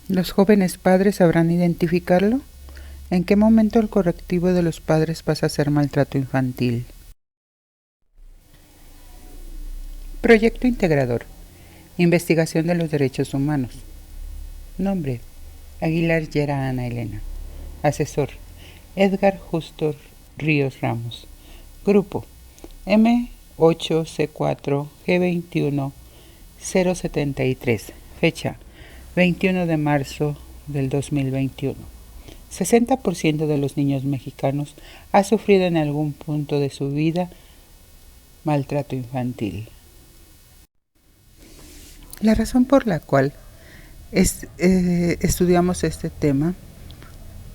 ¿Los jóvenes padres sabrán identificarlo? ¿En qué momento el correctivo de los padres pasa a ser maltrato infantil? Proyecto integrador. Investigación de los derechos humanos. Nombre: Aguilar Yera Ana Elena. Asesor: Edgar Justo Ríos Ramos. Grupo: M8C4G21-073. Fecha: 21 de marzo del 2021. 60% de los niños mexicanos ha sufrido en algún punto de su vida maltrato infantil. La razón por la cual estudiamos este tema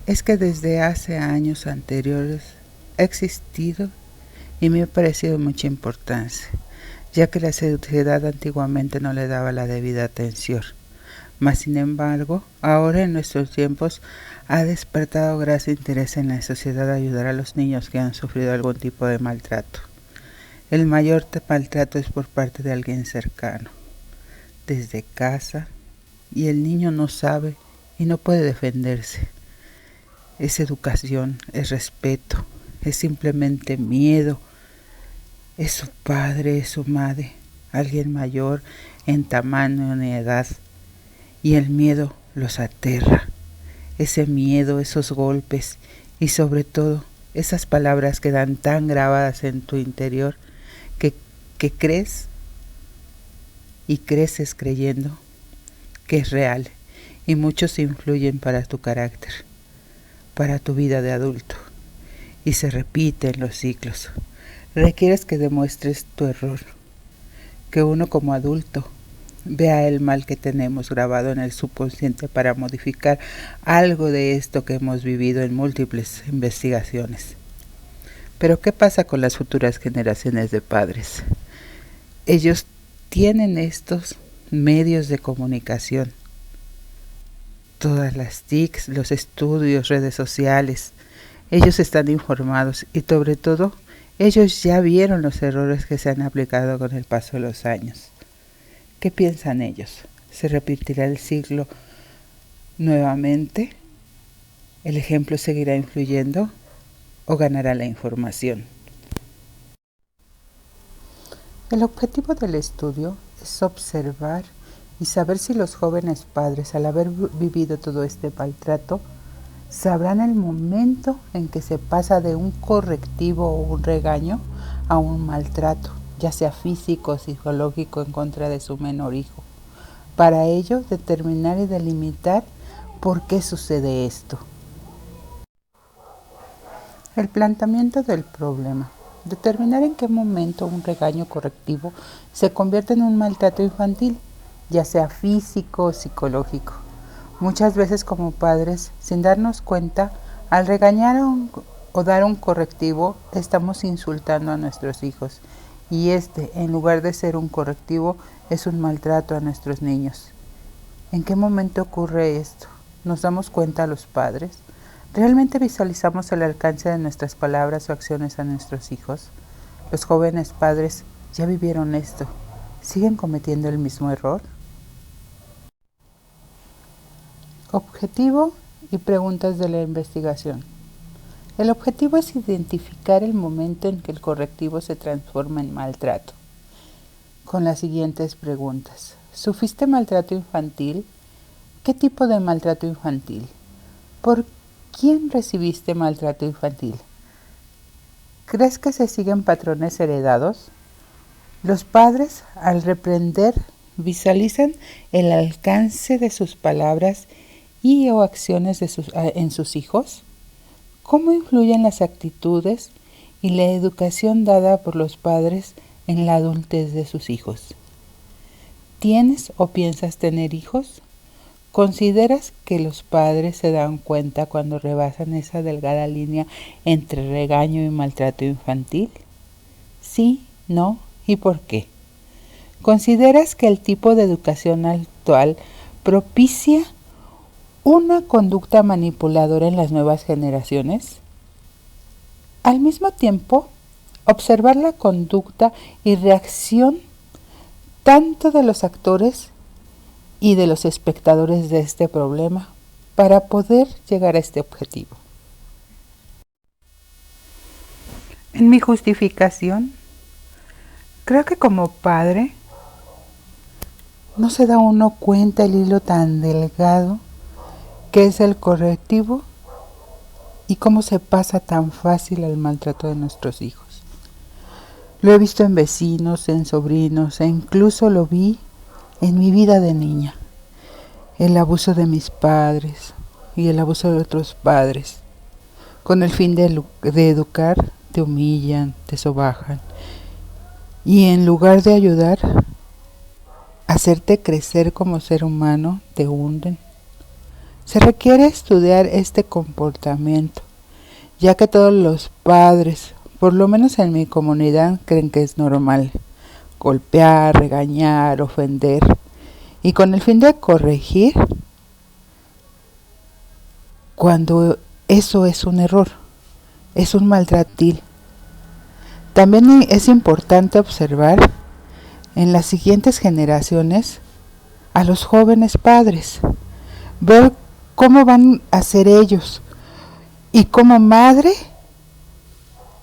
es que desde hace años anteriores ha existido y me ha parecido de mucha importancia, ya que la sociedad antiguamente no le daba la debida atención. Mas, sin embargo, ahora en nuestros tiempos ha despertado gran interés en la sociedad de ayudar a los niños que han sufrido algún tipo de maltrato. El mayor maltrato es por parte de alguien cercano, desde casa, y el niño no sabe y no puede defenderse. Es educación, es respeto, es simplemente miedo. Es su padre, es su madre, alguien mayor en tamaño, en edad, y el miedo los aterra. Ese miedo, esos golpes y sobre todo esas palabras quedan tan grabadas en tu interior que crees y creces creyendo que es real, y muchos influyen para tu carácter, para tu vida de adulto, y se repiten los ciclos. Requieres que demuestres tu error, que uno como adulto vea el mal que tenemos grabado en el subconsciente para modificar algo de esto que hemos vivido en múltiples investigaciones. Pero ¿qué pasa con las futuras generaciones de padres? Ellos tienen estos medios de comunicación, todas las TICs, los estudios, redes sociales. Ellos están informados y sobre todo ellos ya vieron los errores que se han aplicado con el paso de los años. ¿Qué piensan ellos? ¿Se repetirá el ciclo nuevamente? ¿El ejemplo seguirá influyendo o ganará la información? El objetivo del estudio es observar y saber si los jóvenes padres, al haber vivido todo este maltrato, sabrán el momento en que se pasa de un correctivo o un regaño a un maltrato, ya sea físico o psicológico, en contra de su menor hijo. Para ello, determinar y delimitar por qué sucede esto. El planteamiento del problema. Determinar en qué momento un regaño correctivo se convierte en un maltrato infantil, ya sea físico o psicológico. Muchas veces como padres, sin darnos cuenta, al regañar o dar un correctivo, estamos insultando a nuestros hijos. Y en lugar de ser un correctivo, es un maltrato a nuestros niños. ¿En qué momento ocurre esto? ¿Nos damos cuenta los padres? ¿Realmente visualizamos el alcance de nuestras palabras o acciones a nuestros hijos? Los jóvenes padres ya vivieron esto. ¿Siguen cometiendo el mismo error? Objetivo y preguntas de la investigación. El objetivo es identificar el momento en que el correctivo se transforma en maltrato, con las siguientes preguntas. ¿Sufriste maltrato infantil? ¿Qué tipo de maltrato infantil? ¿Por quién recibiste maltrato infantil? ¿Crees que se siguen patrones heredados? Los padres, al reprender, visualizan el alcance de sus palabras y o acciones en sus hijos. ¿Cómo influyen las actitudes y la educación dada por los padres en la adultez de sus hijos? ¿Tienes o piensas tener hijos? ¿Consideras que los padres se dan cuenta cuando rebasan esa delgada línea entre regaño y maltrato infantil? ¿Sí? ¿No? ¿Y por qué? ¿Consideras que el tipo de educación actual propicia una conducta manipuladora en las nuevas generaciones? Al mismo tiempo, observar la conducta y reacción tanto de los actores y de los espectadores de este problema para poder llegar a este objetivo. En mi justificación, creo que como padre no se da uno cuenta el hilo tan delgado que es el correctivo y cómo se pasa tan fácil al maltrato de nuestros hijos. Lo he visto en vecinos, en sobrinos e incluso lo vi en mi vida de niña. El abuso de mis padres y el abuso de otros padres. Con el fin de educar, te humillan, te sobajan. Y en lugar de ayudar, hacerte crecer como ser humano, te hunden. Se requiere estudiar este comportamiento, ya que todos los padres, por lo menos en mi comunidad, creen que es normal golpear, regañar, ofender, y con el fin de corregir cuando eso es un error, es un maltratil. También es importante observar en las siguientes generaciones a los jóvenes padres, ver cómo van a ser ellos y como madre,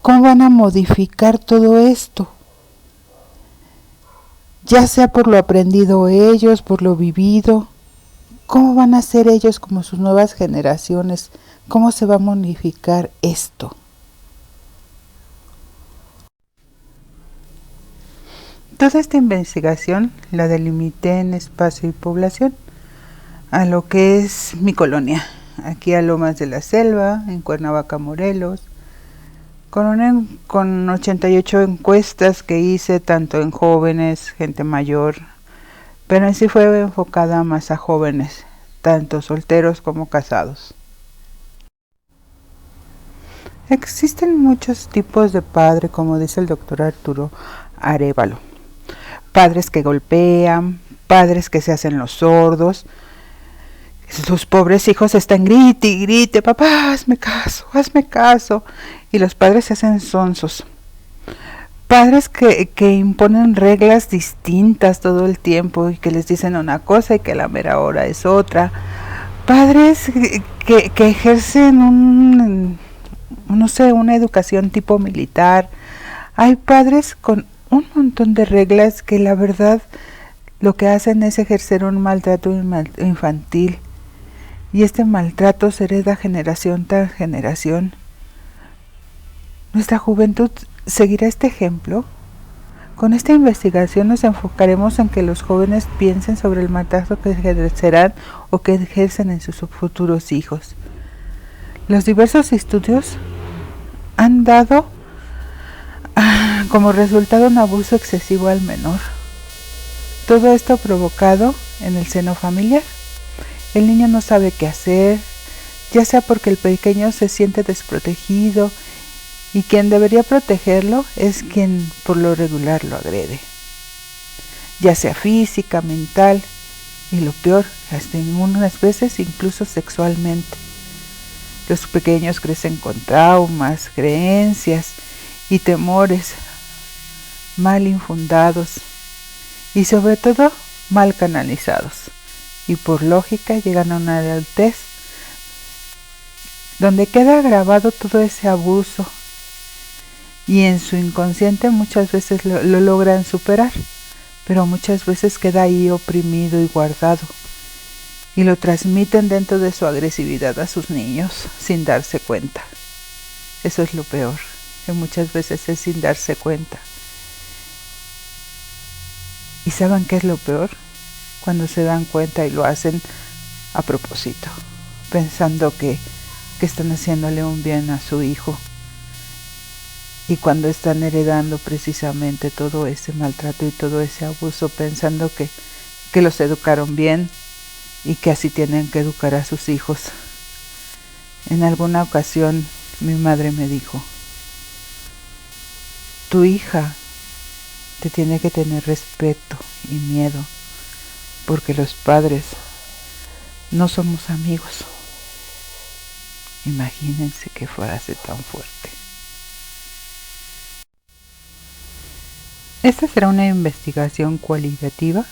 cómo van a modificar todo esto, ya sea por lo aprendido ellos, por lo vivido, cómo van a ser ellos como sus nuevas generaciones, cómo se va a modificar esto. Toda esta investigación la delimité en espacio y población a lo que es mi colonia, aquí a Lomas de la Selva, en Cuernavaca, Morelos, con 88 encuestas que hice tanto en jóvenes, gente mayor, pero en sí fue enfocada más a jóvenes, tanto solteros como casados. Existen muchos tipos de padre, como dice el doctor Arturo Arévalo. Padres que golpean, padres que se hacen los sordos. Sus pobres hijos están grite y grite, papá, hazme caso. Y los padres se hacen sonsos. Padres que imponen reglas distintas todo el tiempo y que les dicen una cosa y que a la mera hora es otra. Padres que ejercen una educación tipo militar. Hay padres con un montón de reglas que la verdad lo que hacen es ejercer un maltrato infantil. Y este maltrato se hereda generación tras generación. ¿Nuestra juventud seguirá este ejemplo? Con esta investigación nos enfocaremos en que los jóvenes piensen sobre el maltrato que ejercerán o que ejercen en sus futuros hijos. Los diversos estudios han dado como resultado un abuso excesivo al menor. Todo esto provocado en el seno familiar. El niño no sabe qué hacer, ya sea porque el pequeño se siente desprotegido y quien debería protegerlo es quien por lo regular lo agrede, ya sea física, mental y lo peor, hasta en unas veces incluso sexualmente. Los pequeños crecen con traumas, creencias y temores mal infundados y sobre todo mal canalizados, y por lógica llegan a una adultez donde queda grabado todo ese abuso y en su inconsciente muchas veces lo logran superar, pero muchas veces queda ahí oprimido y guardado y lo transmiten dentro de su agresividad a sus niños sin darse cuenta. Eso es lo peor, que muchas veces es sin darse cuenta. ¿Y saben qué es lo peor? Cuando se dan cuenta y lo hacen a propósito, pensando que están haciéndole un bien a su hijo. Y cuando están heredando precisamente todo ese maltrato y todo ese abuso, pensando que los educaron bien y que así tienen que educar a sus hijos. En alguna ocasión mi madre me dijo, tu hija te tiene que tener respeto y miedo, porque los padres no somos amigos. Imagínense qué frase tan fuerte. Esta será una investigación cualitativa.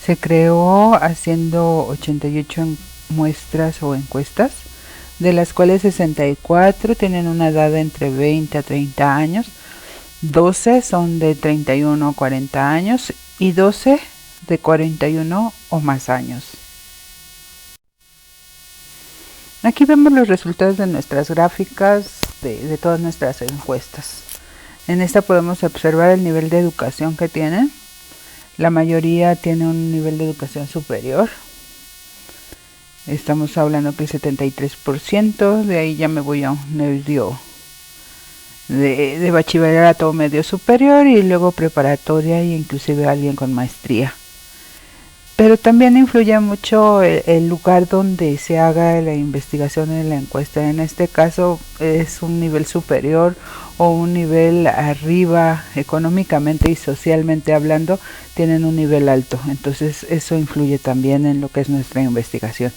Se creó haciendo 88 muestras o encuestas, de las cuales 64 tienen una edad entre 20 a 30 años, 12 son de 31 a 40 años y 12 de 41 o más años. Aquí vemos los resultados de nuestras gráficas de todas nuestras encuestas. En esta podemos observar el nivel de educación que tienen. La mayoría tiene un nivel de educación superior. Estamos hablando que el 73%, de ahí ya me voy a un medio de bachillerato medio superior y luego preparatoria e inclusive alguien con maestría. Pero también influye mucho el lugar donde se haga la investigación en la encuesta. En este caso es un nivel superior o un nivel arriba económicamente y socialmente hablando, tienen un nivel alto. Entonces eso influye también en lo que es nuestra investigación.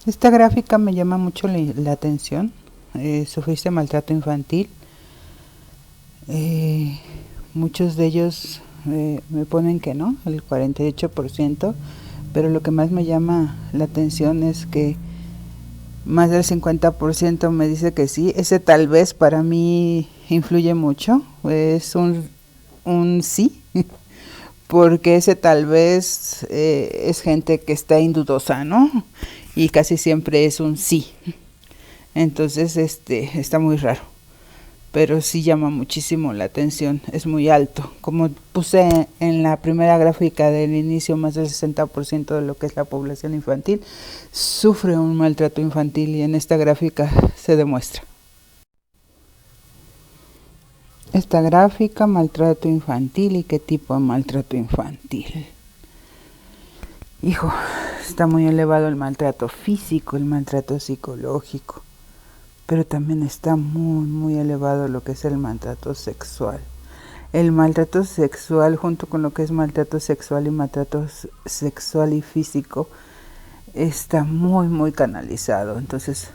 Esta gráfica me llama mucho la atención. Sufriste maltrato infantil. Muchos de ellos me ponen que no, el 48%, pero lo que más me llama la atención es que más del 50% me dice que sí. Ese tal vez para mí influye mucho, es un sí, porque ese tal vez es gente que está indudosa, ¿no? Y casi siempre es un sí. Entonces está muy raro, pero sí llama muchísimo la atención, es muy alto. Como puse en la primera gráfica del inicio, más del 60% de lo que es la población infantil sufre un maltrato infantil y en esta gráfica se demuestra. Esta gráfica, maltrato infantil y qué tipo de maltrato infantil. Hijo, está muy elevado el maltrato físico, el maltrato psicológico, pero también está muy elevado lo que es el maltrato sexual. El maltrato sexual junto con lo que es maltrato sexual y maltrato sexual y físico está muy canalizado. Entonces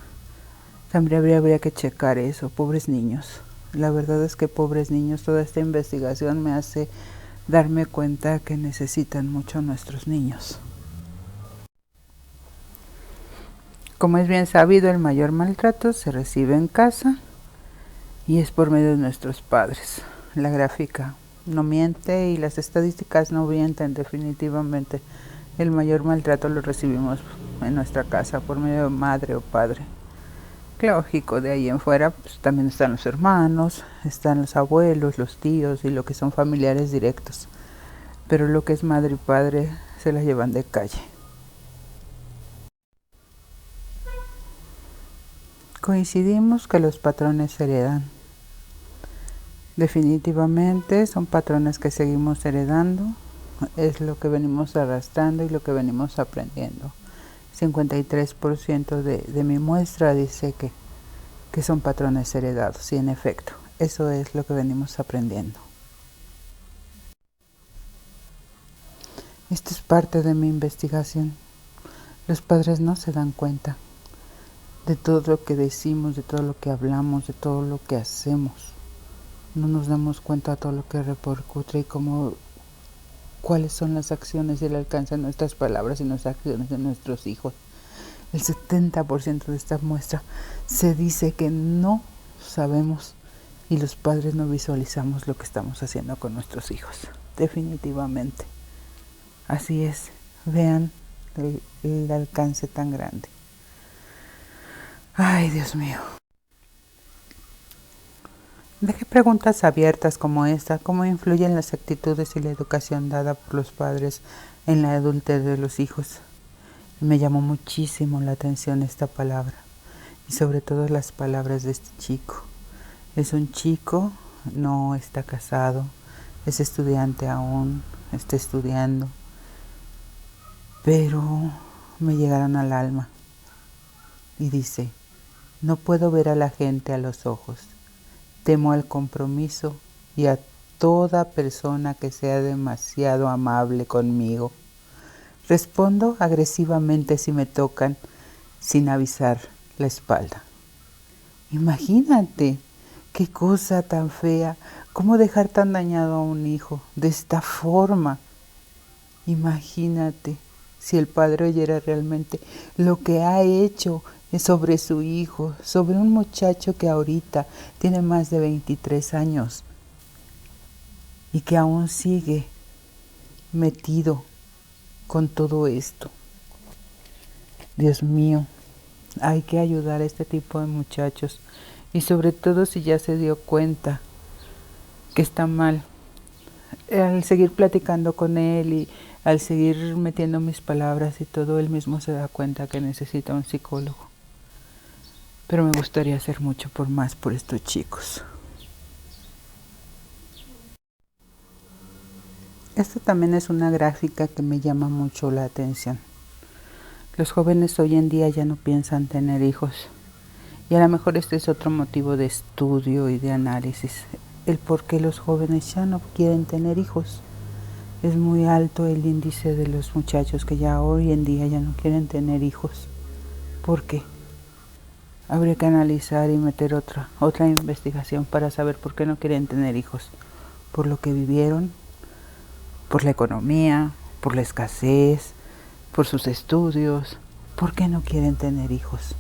también habría que checar eso. Pobres niños. La verdad es que pobres niños, toda esta investigación me hace darme cuenta que necesitan mucho nuestros niños. Como es bien sabido, el mayor maltrato se recibe en casa y es por medio de nuestros padres. La gráfica no miente y las estadísticas no mienten definitivamente. El mayor maltrato lo recibimos en nuestra casa por medio de madre o padre. Lógico, de ahí en fuera pues, también están los hermanos, están los abuelos, los tíos y lo que son familiares directos. Pero lo que es madre y padre se la llevan de calle. Coincidimos que los patrones se heredan. Definitivamente son patrones que seguimos heredando, es lo que venimos arrastrando y lo que venimos aprendiendo. 53% de mi muestra dice que son patrones heredados y en efecto, eso es lo que venimos aprendiendo. Esto es parte de mi investigación. Los padres no se dan cuenta de todo lo que decimos, de todo lo que hablamos, de todo lo que hacemos. No nos damos cuenta de todo lo que repercute y cuáles son las acciones y el alcance de nuestras palabras y las acciones de nuestros hijos. El 70% de esta muestra se dice que no sabemos y los padres no visualizamos lo que estamos haciendo con nuestros hijos. Definitivamente. Así es. Vean el alcance tan grande. Ay, Dios mío. Dejé preguntas abiertas como esta. ¿Cómo influyen las actitudes y la educación dada por los padres en la adultez de los hijos? Me llamó muchísimo la atención esta palabra. Y sobre todo las palabras de este chico. Es un chico, no está casado, es estudiante aún, está estudiando. Pero me llegaron al alma. Y dice: no puedo ver a la gente a los ojos. Temo al compromiso y a toda persona que sea demasiado amable conmigo. Respondo agresivamente si me tocan sin avisar la espalda. Imagínate qué cosa tan fea. ¿Cómo dejar tan dañado a un hijo de esta forma? Imagínate si el padre oyera realmente lo que ha hecho sobre su hijo, sobre un muchacho que ahorita tiene más de 23 años y que aún sigue metido con todo esto. Dios mío, hay que ayudar a este tipo de muchachos y sobre todo si ya se dio cuenta que está mal. Al seguir platicando con él y al seguir metiendo mis palabras y todo, él mismo se da cuenta que necesita un psicólogo. Pero me gustaría hacer mucho más por estos chicos. Esta también es una gráfica que me llama mucho la atención. Los jóvenes hoy en día ya no piensan tener hijos. Y a lo mejor este es otro motivo de estudio y de análisis. El por qué los jóvenes ya no quieren tener hijos. Es muy alto el índice de los muchachos que ya hoy en día ya no quieren tener hijos. ¿Por qué? Habría que analizar y meter otra investigación para saber por qué no quieren tener hijos. Por lo que vivieron, por la economía, por la escasez, por sus estudios. ¿Por qué no quieren tener hijos?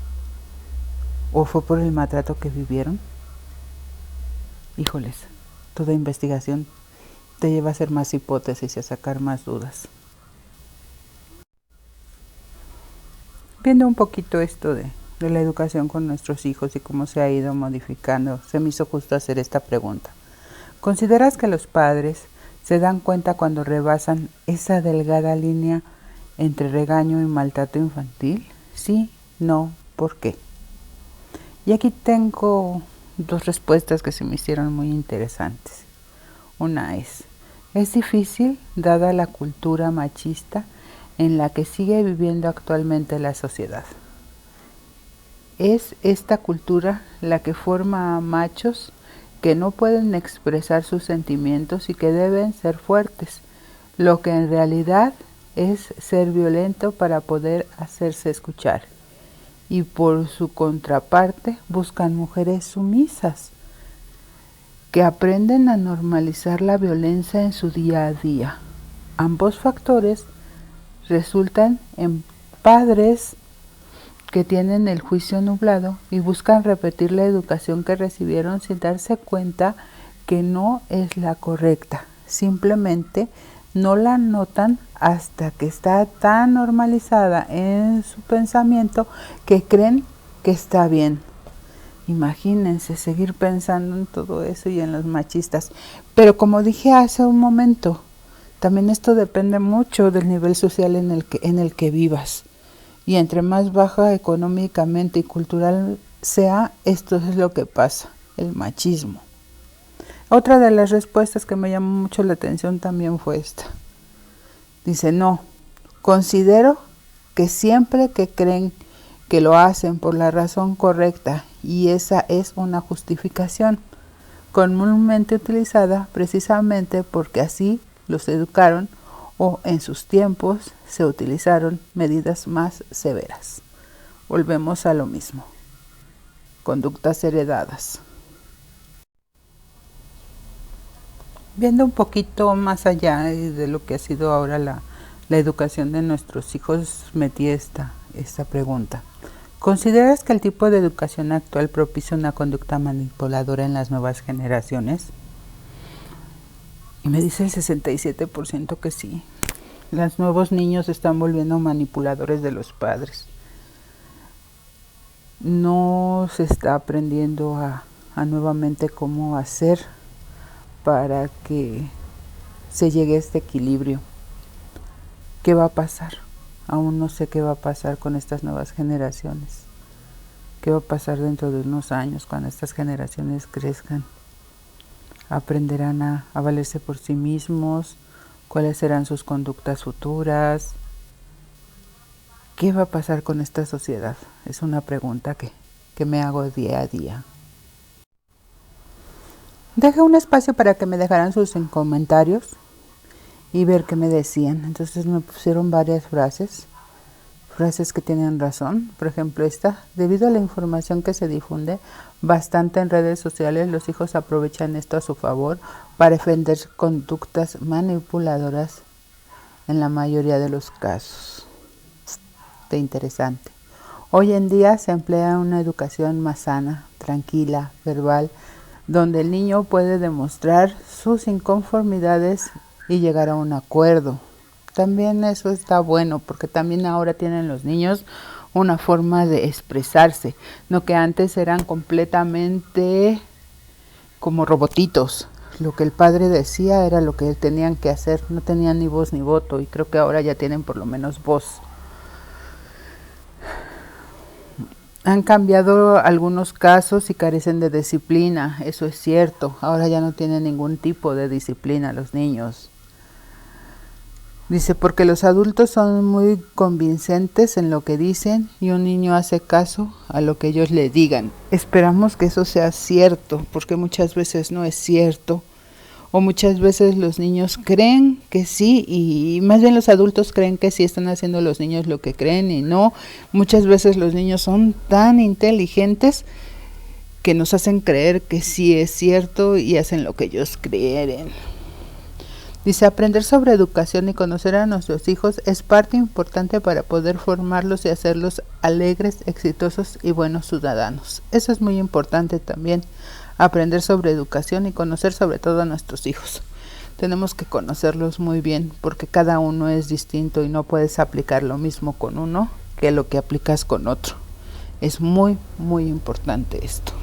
¿O fue por el maltrato que vivieron? Híjoles, toda investigación te lleva a hacer más hipótesis y a sacar más dudas. Viendo un poquito esto de la educación con nuestros hijos y cómo se ha ido modificando, se me hizo justo hacer esta pregunta. ¿Consideras que los padres se dan cuenta cuando rebasan esa delgada línea entre regaño y maltrato infantil? Sí, no, ¿por qué? Y aquí tengo dos respuestas que se me hicieron muy interesantes. Una es difícil dada la cultura machista en la que sigue viviendo actualmente la sociedad. Es esta cultura la que forma a machos que no pueden expresar sus sentimientos y que deben ser fuertes, lo que en realidad es ser violento para poder hacerse escuchar. Y por su contraparte buscan mujeres sumisas, que aprenden a normalizar la violencia en su día a día. Ambos factores resultan en padres que tienen el juicio nublado y buscan repetir la educación que recibieron sin darse cuenta que no es la correcta. Simplemente no la notan hasta que está tan normalizada en su pensamiento que creen que está bien. Imagínense seguir pensando en todo eso y en los machistas. Pero como dije hace un momento, también esto depende mucho del nivel social en el que vivas. Y entre más baja económicamente y cultural sea, esto es lo que pasa, el machismo. Otra de las respuestas que me llamó mucho la atención también fue esta. Dice, no, considero que siempre que creen que lo hacen por la razón correcta y esa es una justificación comúnmente utilizada precisamente porque así los educaron o en sus tiempos se utilizaron medidas más severas. Volvemos a lo mismo. Conductas heredadas. Viendo un poquito más allá de lo que ha sido ahora la educación de nuestros hijos, metí esta pregunta. ¿Consideras que el tipo de educación actual propicia una conducta manipuladora en las nuevas generaciones? Y me dice el 67% que sí. Los nuevos niños se están volviendo manipuladores de los padres. No se está aprendiendo a nuevamente cómo hacer para que se llegue a este equilibrio. ¿Qué va a pasar? Aún no sé qué va a pasar con estas nuevas generaciones. ¿Qué va a pasar dentro de unos años cuando estas generaciones crezcan? ¿Aprenderán a valerse por sí mismos? ¿Cuáles serán sus conductas futuras? ¿Qué va a pasar con esta sociedad? Es una pregunta que me hago día a día. Dejé un espacio para que me dejaran sus comentarios y ver qué me decían. Entonces me pusieron varias frases que tienen razón. Por ejemplo, esta: debido a la información que se difunde, bastante en redes sociales, los hijos aprovechan esto a su favor para defender conductas manipuladoras en la mayoría de los casos. Qué interesante. Hoy en día se emplea una educación más sana, tranquila, verbal, donde el niño puede demostrar sus inconformidades y llegar a un acuerdo. También eso está bueno, porque también ahora tienen los niños una forma de expresarse, no que antes eran completamente como robotitos. Lo que el padre decía era lo que tenían que hacer, no tenían ni voz ni voto, y creo que ahora ya tienen por lo menos voz. Han cambiado algunos casos y carecen de disciplina, eso es cierto. Ahora ya no tienen ningún tipo de disciplina los niños. Dice, porque los adultos son muy convincentes en lo que dicen y un niño hace caso a lo que ellos le digan. Esperamos que eso sea cierto, porque muchas veces no es cierto. O muchas veces los niños creen que sí, y más bien los adultos creen que sí están haciendo los niños lo que creen y no. Muchas veces los niños son tan inteligentes que nos hacen creer que sí es cierto y hacen lo que ellos creen. Dice, aprender sobre educación y conocer a nuestros hijos es parte importante para poder formarlos y hacerlos alegres, exitosos y buenos ciudadanos. Eso es muy importante también. Aprender sobre educación y conocer sobre todo a nuestros hijos. Tenemos que conocerlos muy bien porque cada uno es distinto y no puedes aplicar lo mismo con uno que lo que aplicas con otro. Es muy, muy importante esto.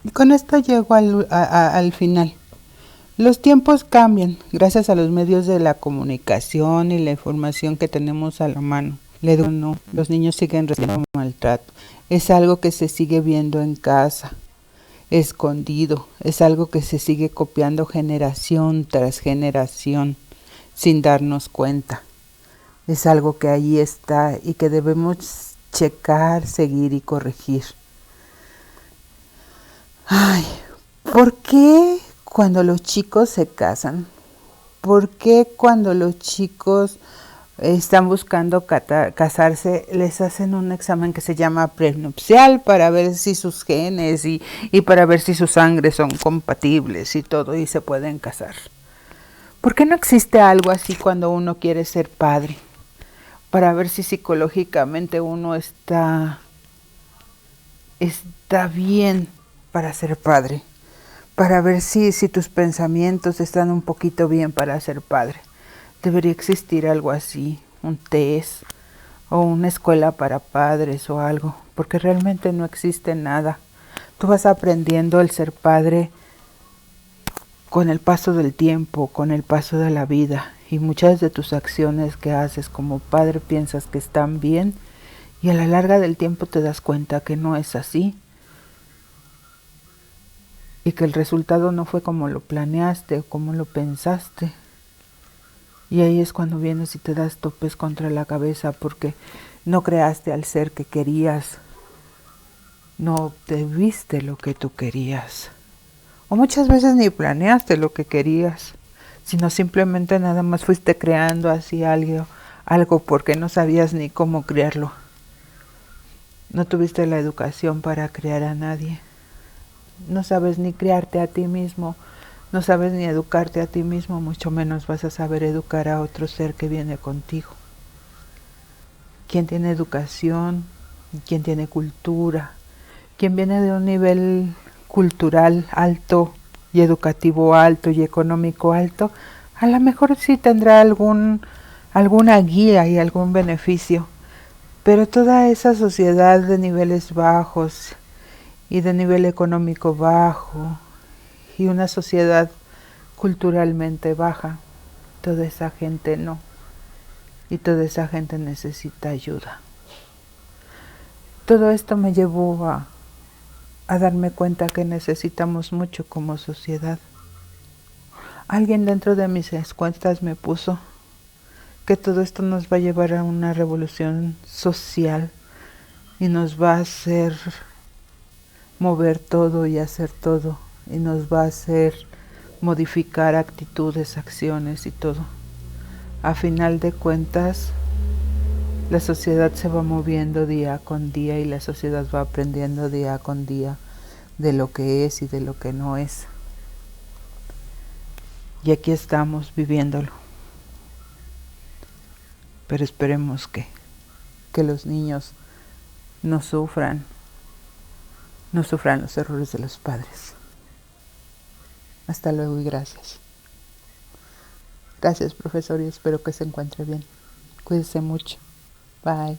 Y con esto llego al final. Los tiempos cambian gracias a los medios de la comunicación y la información que tenemos a la mano. Los niños siguen recibiendo maltrato. Es algo que se sigue viendo en casa, escondido. Es algo que se sigue copiando generación tras generación sin darnos cuenta. Es algo que ahí está y que debemos checar, seguir y corregir. Ay, ¿por qué cuando los chicos se casan? ¿Por qué cuando los chicos están buscando casarse, les hacen un examen que se llama prenupcial para ver si sus genes y para ver si su sangre son compatibles y todo y se pueden casar? ¿Por qué no existe algo así cuando uno quiere ser padre? Para ver si psicológicamente uno está bien para ser padre. Para ver si tus pensamientos están un poquito bien para ser padre. Debería existir algo así, un test o una escuela para padres o algo, porque realmente no existe nada. Tú vas aprendiendo el ser padre con el paso del tiempo, con el paso de la vida, y muchas de tus acciones que haces como padre piensas que están bien y a la larga del tiempo te das cuenta que no es así y que el resultado no fue como lo planeaste o como lo pensaste. Y ahí es cuando vienes y te das topes contra la cabeza porque no creaste al ser que querías, no obtuviste lo que tú querías. O muchas veces ni planeaste lo que querías, sino simplemente nada más fuiste creando así algo porque no sabías ni cómo crearlo. No tuviste la educación para crear a nadie. No sabes ni crearte a ti mismo. No sabes ni educarte a ti mismo, mucho menos vas a saber educar a otro ser que viene contigo. ¿Quién tiene educación? ¿Quién tiene cultura? ¿Quién viene de un nivel cultural alto y educativo alto y económico alto? A lo mejor sí tendrá alguna guía y algún beneficio, pero toda esa sociedad de niveles bajos y de nivel económico bajo y una sociedad culturalmente baja, toda esa gente no, y toda esa gente necesita ayuda. Todo esto me llevó a darme cuenta que necesitamos mucho como sociedad. Alguien dentro de mis encuestas me puso que todo esto nos va a llevar a una revolución social y nos va a hacer mover todo y hacer todo y nos va a hacer modificar actitudes, acciones y todo. A final de cuentas, La sociedad se va moviendo día con día y la sociedad va aprendiendo día con día de lo que es y de lo que no es. Y aquí estamos viviéndolo. Pero esperemos que los niños no sufran los errores de los padres. Hasta luego y gracias. Gracias, profesor, y espero que se encuentre bien. Cuídese mucho. Bye.